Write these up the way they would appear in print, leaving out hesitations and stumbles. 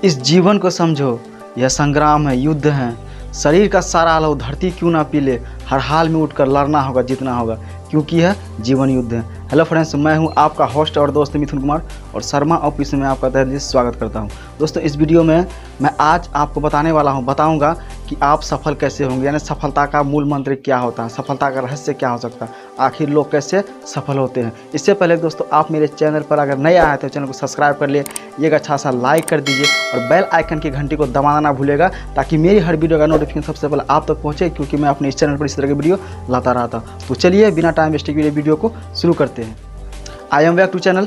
इस जीवन को समझो, यह संग्राम है, युद्ध है। शरीर का सारा लहू धरती क्यों ना पी ले, हर हाल में उठकर लड़ना होगा, जीतना होगा, क्योंकि यह जीवन युद्ध है। हेलो फ्रेंड्स, मैं हूं आपका होस्ट और दोस्त मिथुन कुमार और शर्मा ऑफिस में आपका तहे दिल से स्वागत करता हूं। दोस्तों, इस वीडियो में मैं आज आपको बताऊंगा कि आप सफल कैसे होंगे, यानी सफलता का मूल मंत्र क्या होता है, सफलता का रहस्य क्या हो सकता है, आखिर लोग कैसे सफल होते हैं। इससे पहले दोस्तों, आप मेरे चैनल पर अगर नए आए तो चैनल को सब्सक्राइब कर लिए, एक अच्छा सा लाइक कर दीजिए और बेल आइकन की घंटी को दबाना ना भूलेगा, ताकि मेरी हर वीडियो का नोटिफिकेशन सबसे पहले आप तक पहुँचे, क्योंकि मैं अपने इस चैनल पर इस तरह की वीडियो लाता रहता हूँ। तो चलिए बिना टाइम वेस्ट किए वीडियो को शुरू करते हैं। I am back to channel.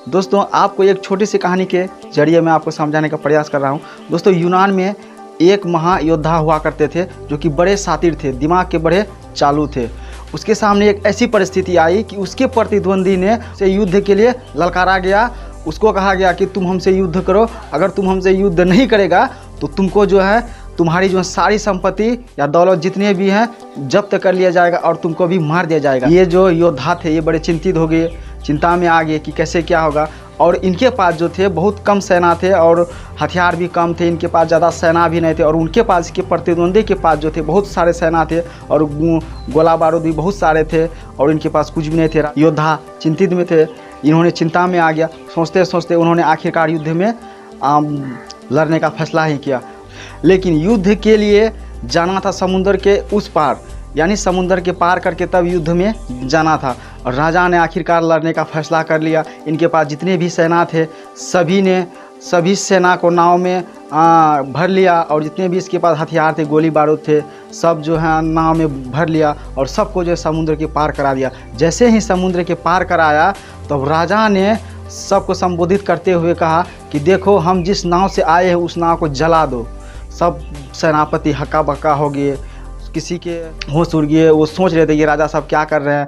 दोस्तों, आपको एक छोटी सी कहानी के जरिए मैं आपको समझाने का प्रयास कर रहा हूँ। दोस्तों, यूनान में एक महायोद्धा हुआ करते थे जो कि बड़े शातिर थे, दिमाग के बड़े चालू थे। उसके सामने एक ऐसी परिस्थिति आई कि उसके प्रतिद्वंदी ने से युद्ध के लिए ललकारा गया। उसको कहा गया कि तुम हमसे युद्ध करो, अगर तुम हमसे युद्ध नहीं करेगा तो तुमको जो है तुम्हारी जो सारी संपत्ति या दौलत जितने भी हैं जब्त कर लिया जाएगा और तुमको भी मार दिया जाएगा। ये जो योद्धा थे ये बड़े चिंतित हो गए, चिंता में आ गए कि कैसे क्या होगा। और इनके पास जो थे बहुत कम सेना थे और हथियार भी कम थे, इनके पास ज़्यादा सेना भी नहीं थे। और उनके पास के प्रतिद्वंदी के पास जो थे बहुत सारे सेना थे और गोला बारूद भी बहुत सारे थे और इनके पास कुछ भी नहीं थे। योद्धा चिंतित में थे, इन्होंने चिंता में आ गया। सोचते सोचते उन्होंने आखिरकार युद्ध में लड़ने का फैसला ही किया। लेकिन युद्ध के लिए जाना था समुद्र के उस पार, यानी समुद्र के पार करके तब युद्ध में जाना था। और राजा ने आखिरकार लड़ने का फैसला कर लिया। इनके पास जितने भी सेना थे सभी सेना को नाव में भर लिया और जितने भी इसके पास हथियार थे, गोली बारूद थे, सब जो है नाव में भर लिया और सबको जो है समुद्र के पार करा दिया। जैसे ही समुद्र के पार कराया तो राजा ने सबको संबोधित करते हुए कहा कि देखो, हम जिस नाव से आए हैं उस नाव को जला दो। सब सेनापति हक्का बक्का हो गए, किसी के होश उड़ गए। वो सोच रहे थे ये राजा साहब क्या कर रहे हैं,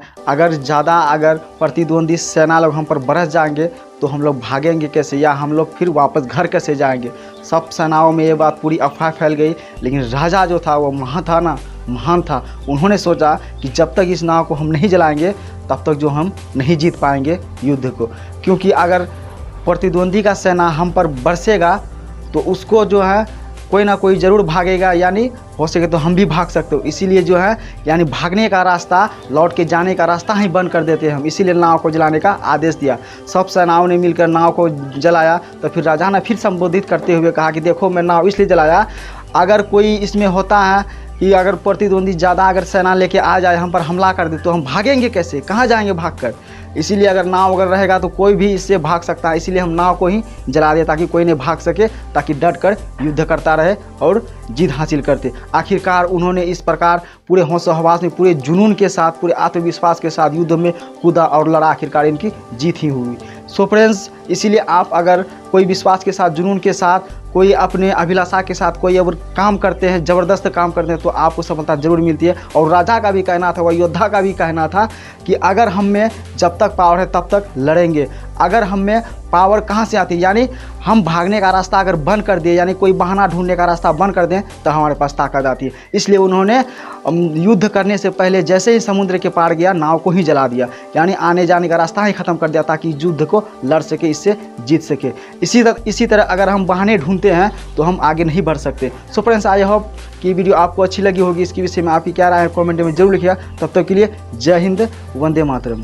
अगर प्रतिद्वंदी सेना लोग हम पर बरस जाएंगे तो हम लोग भागेंगे कैसे, या हम लोग फिर वापस घर कैसे जाएंगे। सब सेनाओं में ये बात पूरी अफवाह फैल गई। लेकिन राजा जो था वो महान था। उन्होंने सोचा कि जब तक इस नाव को हम नहीं जलाएंगे तब तक जो हम नहीं जीत पाएंगे युद्ध को, क्योंकि अगर प्रतिद्वंदी का सेना हम पर बरसेगा तो उसको जो है कोई ना कोई ज़रूर भागेगा, यानी हो सके तो हम भी भाग सकते हो। इसीलिए जो है यानी भागने का रास्ता, लौट के जाने का रास्ता ही बंद कर देते हैं हम। इसीलिए नाव को जलाने का आदेश दिया। सब सेनाओं ने मिलकर नाव को जलाया। तो फिर राजा ने फिर संबोधित करते हुए कहा कि देखो, मैं नाव इसलिए जलाया, अगर कोई इसमें होता है कि अगर प्रतिद्वंदी ज़्यादा अगर सेना लेके आ जाए, हम पर हमला कर दे, तो हम भागेंगे कैसे, कहाँ जाएंगे भागकर। इसीलिए अगर नाव अगर रहेगा तो कोई भी इससे भाग सकता है। इसीलिए हम नाव को ही जला दिया ताकि कोई नहीं भाग सके, ताकि डट कर युद्ध करता रहे और जीत हासिल करते। आखिरकार उन्होंने इस प्रकार पूरे हौसला हवास में, पूरे जुनून के साथ, पूरे आत्मविश्वास के साथ युद्ध में कूदा और लड़ा। आखिरकार इनकी जीत ही हुई। सो फ्रेंड्स, इसीलिए आप अगर कोई विश्वास के साथ, जुनून के साथ, कोई अपने अभिलाषा के साथ कोई अगर काम करते हैं, ज़बरदस्त काम करते हैं, तो आपको सफलता जरूर मिलती है। और राजा का भी कहना था, वह योद्धा का भी कहना था कि अगर हम में जब तक पावर है तब तक लड़ेंगे। अगर हम में पावर कहाँ से आती है, यानी हम भागने का रास्ता अगर बंद कर दिए, यानी कोई बहाना ढूंढने का रास्ता बंद कर दें, तो हमारे पास ताकत आती है। इसलिए उन्होंने युद्ध करने से पहले जैसे ही समुद्र के पार गया, नाव को ही जला दिया, यानी आने जाने का रास्ता ही ख़त्म कर दिया, ताकि युद्ध को लड़ सके, इससे जीत सके। इसी तरह अगर हम बहाने ढूंढते हैं तो हम आगे नहीं बढ़ सकते। सो फ्रेंड्स, आई होप कि वीडियो आपको अच्छी लगी होगी। इसके विषय में आपकी क्या राय है कमेंट में जरूर लिखिएगा। तब तक के लिए जय हिंद, वंदे मातरम।